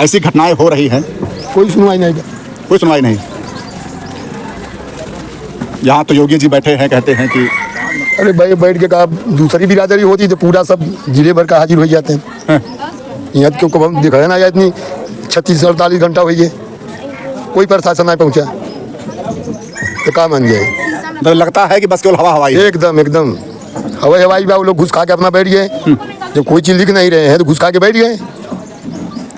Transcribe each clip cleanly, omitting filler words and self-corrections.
ऐसी घटनाएं हो रही हैं, कोई सुनवाई नहीं। कोई सुनवाई नहीं। यहाँ तो योगी जी बैठे हैं, कहते हैं कि अरे भाई बैठ के कहा दूसरी बिरादरी होती तो पूरा सब जिले भर का हाजिर हो जाते हैं। यहाँ क्यों कब दिखाया ना इतनी 36-48 घंटा हुई है, कोई प्रशासन नहीं पहुँचा तो काम बन जाए। मतलब लगता है कि बस केवल हवा हवाई है। एकदम एकदम हवाई वो लोग घुस खा के अपना बैठ गए। जब कोई चीज लिख नहीं रहे हैं तो घुस खा के बैठ गए।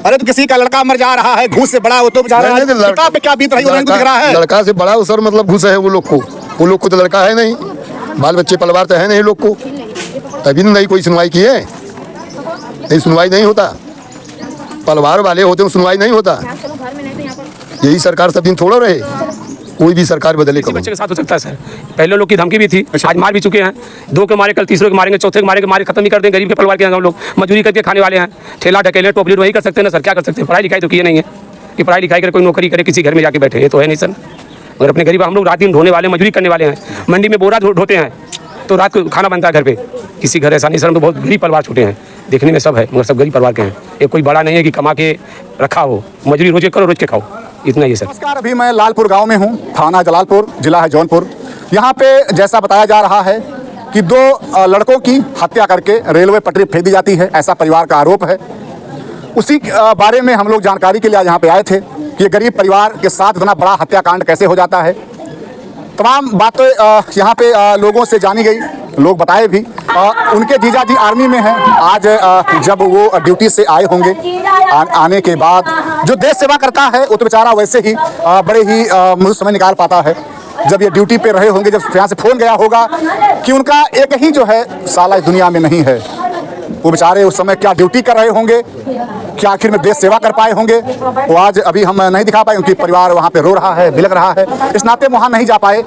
अरे तो किसी का लड़का मर जा रहा है, घूस से बड़ा वो तो बेचारा लड़का पे क्या बीत रही है दिख रहा है। लड़का से बड़ा सर मतलब घुस है वो लोग को तो लड़का है नहीं, बाल बच्चे परिवार तो है नहीं लोग को, तभी नहीं कोई सुनवाई की है। नहीं सुनवाई नहीं होता, परिवार वाले होते हैं सुनवाई नहीं होता। यही सरकार सब दिन थोड़ा रहे, कोई भी सरकार बदले किसी बच्चे के साथ हो सकता है सर। पहले लोग की धमकी भी थी, आज मार भी चुके हैं। 2 के मारे, कल तीसरे के मारेंगे, चौथे के मारेंगे, मारे खत्म ही कर देंगे। गरीब के परिवार के हम लोग मजदूरी करके खाने वाले हैं, ठेला ढकेले टोपली वही कर सकते हैं ना सर। क्या कर सकते हैं? पढ़ाई लिखाई तो किए नहीं है कि पढ़ाई लिखाई करे कोई नौकरी करे किसी घर में जाके बैठे, ये तो है नहीं सर। अगर अपने गरीब हम लोग रात दिन ढोने वाले, मजदूरी करने वाले हैं, मंडी में बोरा ढोते हैं तो रात को खाना बनता है घर पे। किसी घर ऐसा नहीं सर, हम तो बहुत गरीब परिवार छूटे हैं, देखने में सब है मगर सब गरीब परिवार के हैं। ये कोई बड़ा नहीं है कि कमा के रखा हो, मजदूरी रोज करो रोज के खाओ, इतना ही सर। नमस्कार, अभी मैं लालपुर गांव में हूं, थाना जलालपुर, जिला है जौनपुर। यहां पे जैसा बताया जा रहा है कि 2 लड़कों की हत्या करके रेलवे पटरी फेंक दी जाती है, ऐसा परिवार का आरोप है। उसी बारे में हम लोग जानकारी के लिए आज यहाँ पे आए थे कि ये गरीब परिवार के साथ इतना बड़ा हत्याकांड कैसे हो जाता है। तमाम बातें यहाँ पे लोगों से जानी गई, लोग बताए भी। उनके जीजा जी आर्मी में हैं। आज जब वो ड्यूटी से आए होंगे, आने के बाद जो देश सेवा करता है वो तो बेचारा वैसे ही बड़े ही मुझे समय निकाल पाता है। जब ये ड्यूटी पे रहे होंगे, जब यहाँ से फ़ोन गया होगा कि उनका एक ही जो है साला इस दुनिया में नहीं है, वो बेचारे उस समय क्या ड्यूटी कर रहे होंगे, क्या आखिर में देश सेवा कर पाए होंगे, वो आज अभी हम नहीं दिखा पाए। उनकी परिवार वहाँ पे रो रहा है, बिलख रहा है, इस नाते वहाँ नहीं जा पाए।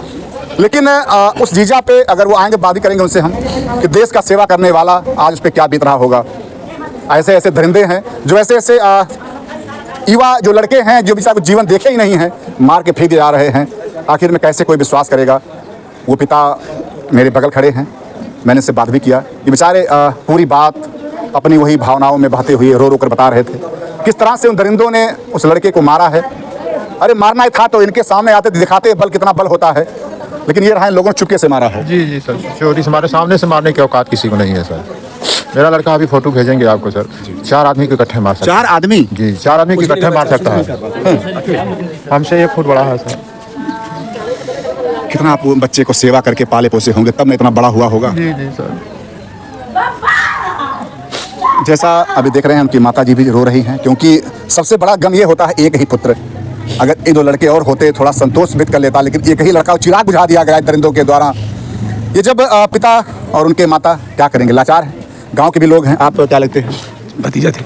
लेकिन उस जीजा पे अगर वो आएंगे, बात करेंगे उनसे हम कि देश का सेवा करने वाला आज उस पर क्या बीत रहा होगा। ऐसे ऐसे दरिंदे हैं जो ऐसे ऐसे युवा जो लड़के हैं जो बेचारे जीवन देखे ही नहीं हैं, मार के फेंक जा रहे हैं। आखिर में कैसे कोई विश्वास करेगा। वो पिता मेरे बगल खड़े हैं, मैंने इससे बात भी किया कि बेचारे पूरी बात अपनी वही भावनाओं में बहते हुए रो रो कर बता रहे थे किस तरह से उन दरिंदों ने उस लड़के को मारा है। अरे मारना ही था तो इनके सामने आते दिखाते बल कितना बल होता है, लेकिन ये रहा है लोगों ने चुपके से मारा है। जी सर, चोरी से हमारे सामने से मारने की औकात किसी को नहीं है सर। मेरा लड़का अभी फोटो भेजेंगे आपको सर। 4 आदमी को इकट्ठे मार सकता है। 4 आदमी? जी 4 आदमी को इकट्ठे मार सकता है। हमसे 1 फुट बड़ा है सर। कितना आप बच्चे को सेवा करके पाले पोसे होंगे, तब न इतना बड़ा हुआ होगा। जी सर। जैसा अभी देख रहे हैं उनकी माता जी भी रो रही हैं, क्योंकि सबसे बड़ा गम ये होता है एक ही पुत्र। अगर 1-2 लड़के और होते थोड़ा संतोष व्यक्त कर लेता, लेकिन एक ही लड़का चिराग बुझा दिया गया दरिंदों के द्वारा। ये जब पिता और उनके माता क्या करेंगे, लाचार हैं। गांव के भी लोग हैं। आप क्या लगते हैं? भतीजा थे,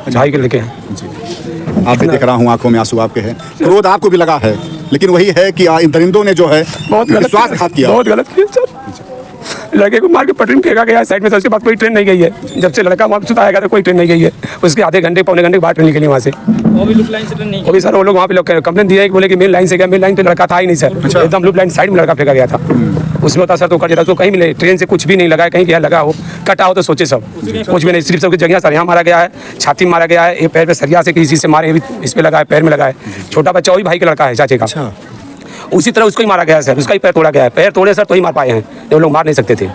भाई के लड़के हैं जी। आप भी देख रहा हूँ, आंखों में आंसू आपके हैं, क्रोध आपको भी लगा है, लेकिन वही है कि इन दरिंदों ने जो है बहुत विश्वासघात किया। बहुत गलत किया सर। लड़के को मार के पटरी में फेंका गया है साइड में, उसके बाद कोई ट्रेन नहीं गई है। जब से लड़का वापस आया था कोई ट्रेन नहीं गई है। उसके आधे घंटे पौने घंटे के बाद ट्रेन निकली वहाँ से। वो भी लूप लाइन से नहीं, वो भी सर वो लोग वहाँ पे कंप्लेन दिया है कि बोले कि मेन लाइन से गया, मेन लाइन पे लड़का था ही नहीं सर। एकदम लूप लाइन साइड में लड़का फेंका गया था। उसमें होता सर तो कर देता, तो कहीं मिले ट्रेन से कुछ भी नहीं लगा, कहीं क्या लगा हो, कटा हो तो सोचे सब कुछ भी नहीं। सिर्फ सबकी जगह सर यहाँ मारा गया है, छाती में मारा गया है, ये पैर पे सरिया से किसी से मारे, इस पे लगा है, पैर में लगा है। छोटा बच्चा वही भाई का लड़का है, चाचे का। उसी तरह उसको ही मारा गया है सर, उसका ही पैर तोड़ा गया है। पैर तोड़े सर तो ही मार पाए हैं, वो लोग मार नहीं सकते थे।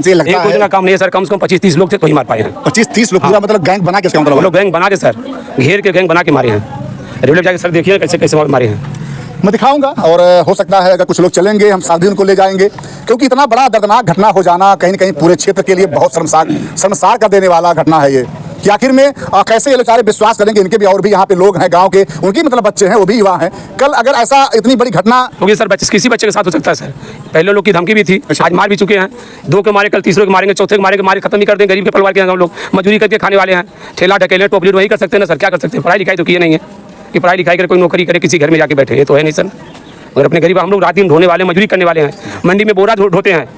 ये लगता है इतना काम नहीं है सर, कम से कम 25-30 लोग थे तो ही मार पाए हैं। 25-30 लोग पूरा मतलब गैंग बना के? मतलब लोग गैंग बना के सर, घेर के गैंग बना के मारे हैं। रेलवे जाके सर देखिए कैसे कैसे मारे हैं। मैं दिखाऊंगा, और हो सकता है अगर कुछ लोग चलेंगे हम साथ भी उनको ले जाएंगे, क्योंकि इतना बड़ा दर्दनाक घटना हो जाना कहीं न कहीं पूरे क्षेत्र के लिए बहुत शर्मसार कर देने वाला घटना है ये। कि आखिर में कैसे ये बेचारे विश्वास करेंगे। इनके भी और भी यहाँ पे लोग हैं गांव के, उनके मतलब बच्चे हैं, वो भी युवा हैं। कल अगर ऐसा इतनी बड़ी घटना होगी सर, किसी बच्चे के साथ हो सकता है सर। पहले लोग की धमकी भी थी, आज मार भी चुके हैं। 2 के मारे, कल तीसरे के मारेंगे, चौथे के मारेंगे, मारे खत्म ही कर देंगे। गरीब के परिवार के हम लोग मजदूरी करके खाने वाले हैं, ठेला ढकेले टोपली वही कर सकते हैं ना सर। क्या कर सकते हैं? पढ़ाई लिखाई तो किए नहीं है कि पढ़ाई लिखाई करे कोई नौकरी करे किसी घर में जाके बैठे, ये तो है नहीं सर। अगर अपने गरीब हम लोग रात दिन ढोने वाले, मजदूरी करने वाले हैं, मंडी में बोरा ढोते हैं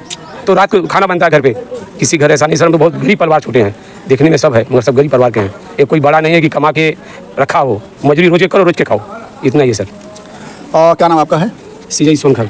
तो रात को खाना बनता है घर पे। किसी घर ऐसा नहीं सर, हम तो बहुत गरीब परिवार छूटे हैं, देखने में सब है मगर सब गरीब परिवार के हैं। ये कोई बड़ा नहीं है कि कमा के रखा हो, मजदूरी रोज करो रोज के खाओ, इतना ही है सर। क्या नाम आपका है? सीजई सोनखल।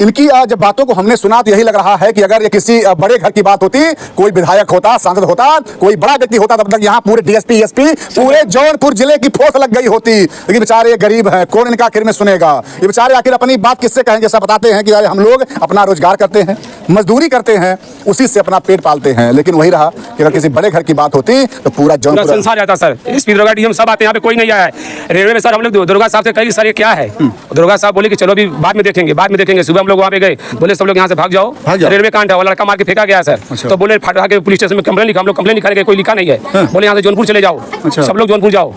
इनकी जब बातों को हमने सुना तो यही लग रहा है कि अगर ये किसी बड़े घर की बात होती, कोई विधायक होता, सांसद होता, कोई बड़ा व्यक्ति होता, तब तक यहाँ पूरे डीएसपी एसपी पूरे जौनपुर जिले की फोर्स लग गई होती। लेकिन बेचारे ये गरीब हैं, कौन इनका आखिर में सुनेगा? ये बेचारे आखिर अपनी बात किससे कहेंगे? जैसा बताते हैं कि यार हम लोग अपना रोजगार करते हैं, मजदूरी करते हैं, उसी से अपना पेट पालते हैं। लेकिन वही रहा कि अगर किसी बड़े घर की बात होती तो पूरा जौनपुर संसार जाता सर। एसपी दरोगा डीएम सब आते हैं, यहाँ पे कोई नहीं आया है। रेलवे में सर हम लोग दरोगा साहब से कही सर ये क्या है, दरोगा साहब बोले कि चलो अभी बाद में देखेंगे। सुबह हम लोग वहाँ पे गए, बोले सब लोग यहाँ से भाग जाओ, रेलवे कांड है, वो लड़का मार के फेंका गया सर। तो बोले फटा के पुलिस स्टेशन में कंप्लेन लिखा, हम लोग कंप्लेन लिखा गए, कोई लिखा नहीं है। बोले यहाँ से जौनपुर चले जाओ, सब लोग जौनपुर जाओ,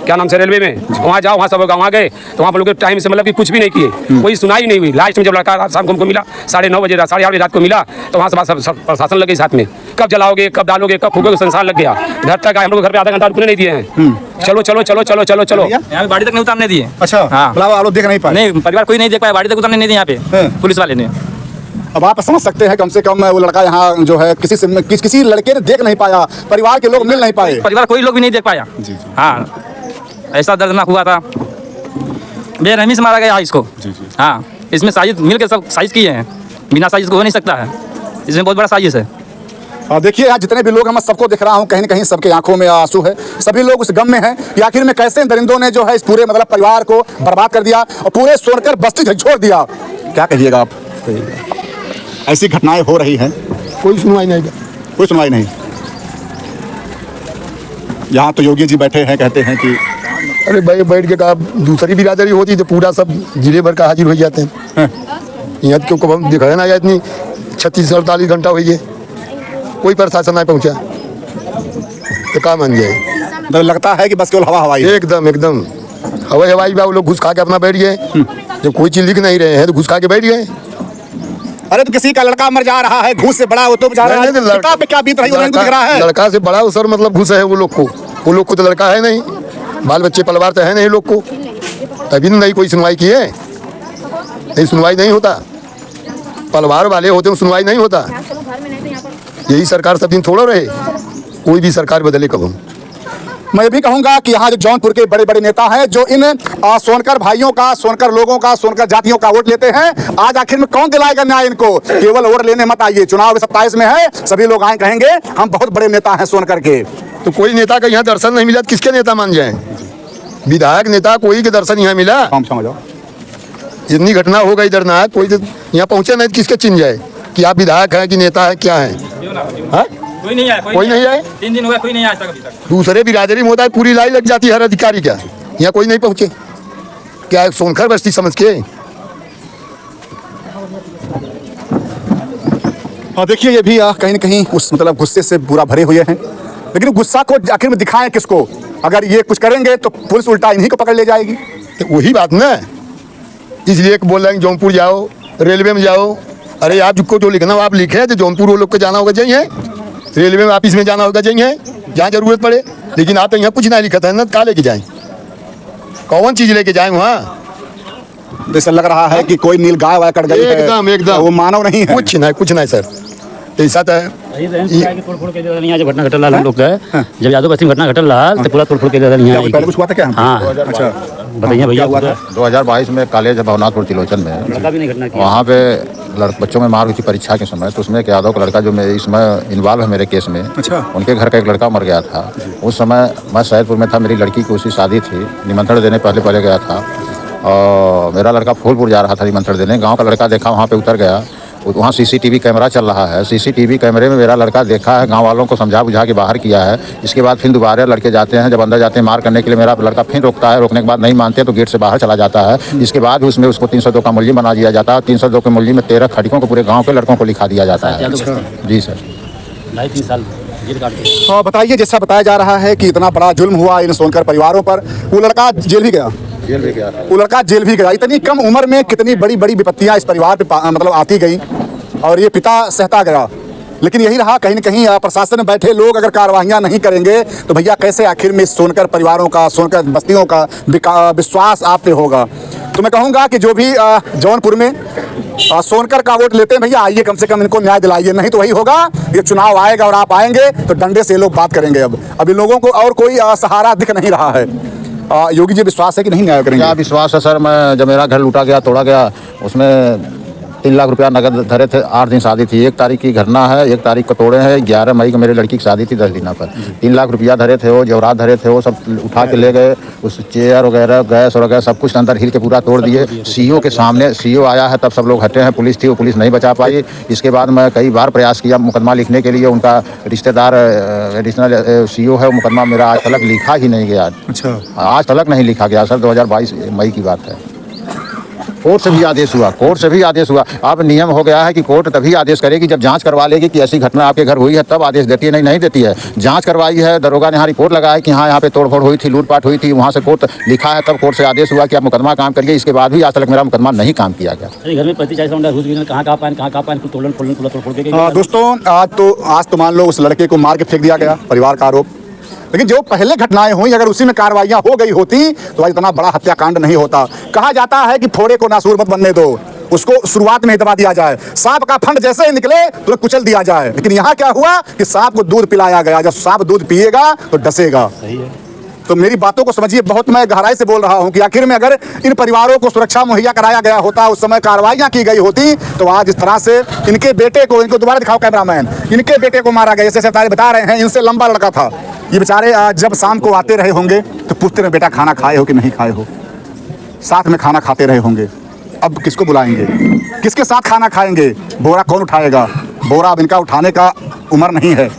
क्या नाम से रेलवे में वहाँ जाओ, वहाँ सब वहाँ गए तो वहाँ पर लोग टाइम से मतलब कि कुछ भी नहीं किए, कोई सुनाई नहीं हुई। लास्ट में जब लड़का शाम को हमको मिला 9:30 बजे 8:30 बजे रात को मिला, तो वहाँ से सब प्रशासन लगे साथ में, कब जलाओगे, कब डालोगे, कब फूकोगे, संसार लग गया। घर तक आए, हम लोग घर पे आधा घंटा रुकने नहीं दिए हैं। चलो चलो चलो चलो चलो चलो, यहाँ पे बाड़ी तक नहीं उतारने दिए। अच्छा, हाँ, आप लोग देख नहीं पाए? नहीं, परिवार कोई नहीं देख पाया, बाड़ी तक उतारने नहीं दिए यहाँ पे पुलिस वाले ने। अब आप समझ सकते हैं, कम से कम वो लड़का यहाँ जो है किसी लड़के ने देख नहीं पाया, परिवार के लोग मिल नहीं पाए, परिवार कोई लोग भी नहीं देख पाया। हाँ, ऐसा दर्दनाक हुआ था, बेरहमी से मारा गया इसको। हाँ, इसमें साजिश मिल के सब साजिश किए हैं, बिना साजिश को हो नहीं सकता है, इसमें बहुत बड़ा साजिश है। देखिए यहाँ जितने भी लोग, मैं सबको दिख रहा हूँ, कहीं न कहीं सबके आंखों में आंसू है, सभी लोग उस गम में हैं कि आखिर में कैसे इन दरिंदों ने जो है इस पूरे मतलब परिवार को बर्बाद कर दिया और पूरे सोनकर बस्ती झकझोर दिया। क्या कहिएगा आप? ऐसी घटनाएं हो रही हैं, कोई सुनवाई नहीं, कोई सुनवाई नहीं। यहाँ तो योगी जी बैठे हैं, कहते हैं कि अरे भाई बैठ के कहा दूसरी बिरादरी होती तो पूरा सब जिले भर का हाजिर हो जाते हैं। यहाँ क्यों कब हम दिखाया ना, इतनी 36-48 घंटा हुई है, कोई प्रशासन नहीं पहुँचा, तो काम मान जाए। तो लगता है कि बस केवल हवा हवाई है। एकदम एकदम हवाई वो लोग घुस खा के अपना बैठ गए, जब कोई चीज लिख नहीं रहे हैं तो घुस खा के बैठ गए। अरे तो किसी का लड़का मर जा रहा है, घूस से बड़ा वो तो जा रहा है, लड़का पे क्या बीत रही है दिख रहा है। लड़का से बड़ा सर मतलब घुस है वो लोग को तो लड़का है नहीं, बाल बच्चे परिवार तो है नहीं लोग को, तभी नहीं कोई सुनवाई की है। नहीं सुनवाई नहीं होता, परिवार वाले होते हैं सुनवाई नहीं होता। यही सरकार सब दिन थोड़ा रहे, कोई भी सरकार बदले कब। मैं भी कहूंगा कि यहाँ जो जौनपुर के बड़े बड़े नेता हैं जो इन सोनकर भाइयों का, सोनकर लोगों का, सोनकर जातियों का वोट लेते हैं, आज आखिर में कौन दिलाएगा न्याय इनको? केवल वोट लेने मत आइए, चुनाव 27 में है, सभी लोग आए कहेंगे हम बहुत बड़े नेता हैं सोनकर के। तो कोई नेता का यहाँ दर्शन नहीं मिला, किसके नेता मान जाए? विधायक नेता कोई के दर्शन यहाँ मिला? इतनी घटना हो गई दर्दनाक, कोई यहाँ पहुँचे नहीं, किसके चिन्ह जाए कि आप विधायक हैं कि नेता है, क्या है? कोई नहीं आया, कोई नहीं आए, 3 दिन हो गया, कोई नहीं आया अभी तक। दूसरे बिरादरी में होता है पूरी लाई लग जाती है हर अधिकारी का, यहाँ कोई नहीं पहुँचे, क्या सोनकर बस्ती समझ के? देखिए ये भी कहीं न कहीं उस मतलब गुस्से से पूरा भरे हुए हैं, लेकिन गुस्सा को आखिर में दिखाएं किसको? अगर ये कुछ करेंगे तो पुलिस उल्टा इन्हीं को पकड़ ले जाएगी। तो वही बात ना, इसलिए बोल रहे हैं जौनपुर जाओ, रेलवे में जाओ। अरे आप जिसको जो लिखना हो आप लिखे, तो जौनपुर वो लोग को जाना होगा जाइए, रेलवे में ऑफिस में जाना होगा जाइए, जहाँ जरूरत पड़े। लेकिन आप तो यहाँ कुछ नहीं लिखा था ना, कहाँ लेके जाएँ, कौन चीज़ लेके जाएँ वहाँ? जैसा लग रहा है कि कोई नील गाय वाय कट गई है, एकदम वो मानव नहीं है। कुछ नहीं सर, ऐसा तो है। जो घटना घटल रहा हम लोग का, जब यादव बस्ती में घटना घटल रहा तो पूरा तोड़ फोड़ के पहले कुछ हुआ था क्या? हाँ, अच्छा बताइए भैया। 2022 में कॉलेज भवनाथपुर तिलोचन में, वहाँ पे बच्चों में मार हुई थी परीक्षा के समय, तो उसमें एक यादव का लड़का जो मेरे इसमें इन्वॉल्व है मेरे केस में, अच्छा, उनके घर का एक लड़का मर गया था। उस समय मैं सैदपुर में था, मेरी लड़की की उसी शादी थी, निमंत्रण देने पहले गया था, और मेरा लड़का फूलपुर जा रहा था निमंत्रण देने। गाँव का लड़का देखा, वहाँ पर उतर गया, वहाँ सीसीटीवी कैमरा चल रहा है, सीसीटीवी कैमरे में मेरा लड़का देखा है, गांव वालों को समझा बुझा के बाहर किया है। इसके बाद फिर दोबारा लड़के जाते हैं, जब अंदर जाते हैं मार करने के लिए, मेरा लड़का फिर रोकता है, रोकने के बाद नहीं मानते तो गेट से बाहर चला जाता है। इसके बाद भी उसमें उसको 302 का मुलजिम बना दिया जाता है, 302 के मुलजिम में 13 खड़िकों को पूरे गाँव के लड़कों को लिखा दिया जाता है। जी सर, 2.5-3 साल जेल काट के। हाँ बताइए, जैसा बताया जा रहा है कि इतना बड़ा जुल्म हुआ इन सोनकर परिवारों पर, वो लड़का जेल भी गया, वो लड़का जेल भी गया। इतनी कम उम्र में कितनी बड़ी बड़ी विपत्तियां इस परिवार पे मतलब आती गई, और ये पिता सहता गया। लेकिन यही रहा, कहीं न कहीं प्रशासन में बैठे लोग अगर कार्रवाइयाँ नहीं करेंगे तो भैया कैसे आखिर में सोनकर परिवारों का, सोनकर बस्तियों का विश्वास आप पे होगा? तो मैं कहूँगा कि जो भी जौनपुर में सोनकर का वोट लेते हैं भैया, आइए कम से कम इनको न्याय दिलाइए, नहीं तो वही होगा, ये चुनाव आएगा और आप आएंगे तो डंडे से लोग बात करेंगे। अब इन लोगों को और कोई सहारा दिख नहीं रहा है। योगी जी विश्वास है कि नहीं न्याय करेंगे? क्या विश्वास है सर, मैं जब मेरा घर लूटा गया, तोड़ा गया, उसमें 3 लाख रुपया नगद धरे थे। 8 दिन शादी थी, 1 तारीख की घटना है, 1 तारीख को तोड़े हैं, 11 मई को मेरी लड़की की शादी थी 10 दिनों पर। 3 लाख रुपया धरे थे, वो जेवरात धरे थे, वो सब उठा के ले गए। उस चेयर वगैरह, गैस वगैरह सब कुछ अंदर हिल के पूरा तोड़ दिए। सीईओ के सामने, सीईओ आया है तब सब लोग हटे हैं, पुलिस थी, वो पुलिस नहीं बचा पाई। इसके बाद मैं कई बार प्रयास किया मुकदमा लिखने के लिए, उनका रिश्तेदार एडिशनल सीईओ है, वो मुकदमा मेरा आज तक लिखा ही नहीं गया। अच्छा, आज तक नहीं लिखा गया सर, 2022 मई की बात है। कोर्ट से भी आदेश हुआ, कोर्ट से भी आदेश हुआ। अब नियम हो गया है कि कोर्ट तभी आदेश करेगी जब जांच करवा लेगी कि ऐसी घटना आपके घर हुई है, तब आदेश देती है, नहीं देती है। जांच करवाई है, दरोगा ने यहाँ रिपोर्ट लगाया कि हाँ यहाँ पे तोड़फोड़ हुई थी, लूटपाट हुई थी, वहाँ से कोर्ट लिखा है, तब कोर्ट से आदेश हुआ कि आप मुकदमा काम करिए। इसके बाद भी आज तक मेरा मुकदमा नहीं काम किया गया। घर में 35-40 राउंड घुस गए, कहाँ पान तोड़ दोस्तों आज तो मान लो उस लड़के को मार के फेंक दिया गया, परिवार का आरोप। लेकिन जो पहले घटनाएं हुई, अगर उसी में कार्रवाइयां हो गई होती तो आज इतना बड़ा हत्याकांड नहीं होता। कहा जाता है कि फोड़े को नासूर मत बनने दो, उसको शुरुआत में ही दबा दिया जाए। सांप का फंड जैसे ही निकले तो कुचल दिया जाए। लेकिन यहाँ क्या हुआ कि सांप को दूध पिलाया गया। जब सांप दूध पिएगा तो डसेगा। तो मेरी बातों को समझिए, बहुत मैं गहराई से बोल रहा हूं कि आखिर में अगर इन परिवारों को सुरक्षा मुहैया कराया गया होता, उस समय कार्रवाइयां की गई होती, तो आज इस तरह से इनके बेटे को, इनको दोबारा दिखाओ कैमरामैन, इनके बेटे को मारा गया। जैसे बता रहे हैं, इनसे लंबा लड़का था ये बेचारे। जब शाम को आते रहे होंगे तो पूछते रहे, बेटा खाना खाए हो कि नहीं खाए हो, साथ में खाना खाते रहे होंगे। अब किसको बुलाएंगे, किसके साथ खाना खाएंगे? बोरा कौन उठाएगा? बोरा अब इनका उठाने का उम्र नहीं है।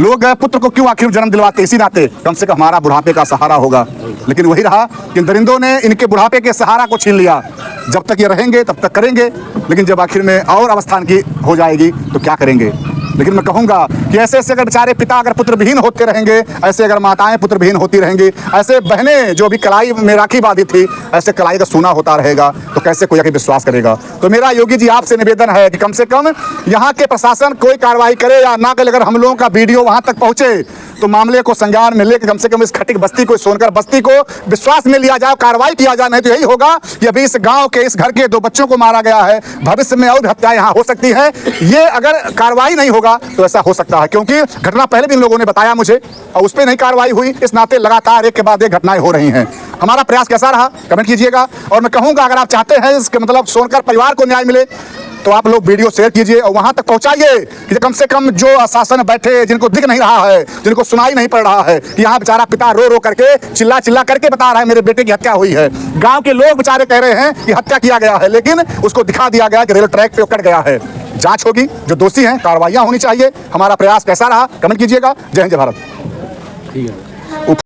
लोग पुत्र को क्यों आखिर जन्म दिलवाते? इसी नाते कम से कम हमारा बुढ़ापे का सहारा होगा। लेकिन वही रहा कि दरिंदों ने इनके बुढ़ापे के सहारा को छीन लिया। जब तक ये रहेंगे तब तक करेंगे, लेकिन जब आखिर में और अवस्थान की हो जाएगी तो क्या करेंगे? लेकिन मैं कहूँगा कि ऐसे ऐसे अगर बेचारे पिता अगर पुत्र विहीन होते रहेंगे, ऐसे अगर माताएं पुत्र विहीन होती रहेंगी, ऐसे बहनें जो भी कलाई में राखी बांधी थी, ऐसे कलाई का सूना होता रहेगा, तो कैसे कोई आगे विश्वास करेगा? तो मेरा योगी जी आपसे निवेदन है कि कम से कम यहाँ के प्रशासन कोई कार्रवाई करे या ना करे। अगर हम लोगों का वीडियो वहाँ तक पहुँचे तो मामले को संज्ञान में लेकर कम से कम इस खटिक बस्ती को, सोनकर बस्ती को विश्वास में लिया जाए, कार्रवाई किया जाए। नहीं तो यही होगा कि अभी इस गांव के, इस घर के 2 बच्चों को मारा गया है, भविष्य में और हत्या यहाँ हो सकती है। ये अगर कार्रवाई नहीं होगा तो ऐसा हो सकता है, क्योंकि घटना पहले भी इन लोगों ने बताया मुझे और उस पर नहीं कार्रवाई हुई। इस नाते लगातार एक के बाद एक घटनाएं हो रही हैं। हमारा प्रयास कैसा रहा कमेंट कीजिएगा। और मैं कहूँगा, अगर आप चाहते हैं इसके मतलब सोनकर परिवार को न्याय मिले, तो आप लोग वीडियो शेयर कीजिए और वहां तक पहुंचाइए कि कम से कम जो शासन बैठे, जिनको दिख नहीं रहा है, जिनको सुनाई नहीं पड़ रहा है, कि यहाँ बेचारा पिता रो रो करके, चिल्ला चिल्ला करके बता रहा है मेरे बेटे की हत्या हुई है। गांव के लोग बेचारे कह रहे हैं कि हत्या किया गया है, लेकिन उसको दिखा दिया गया कि रेल ट्रैक पे उकड़ गया है। जांच होगी, जो दोषी हैं कार्रवाइयां होनी चाहिए। हमारा प्रयास कैसा रहा कमेंट कीजिएगा। जय हिंद, जय भारत। ठीक है।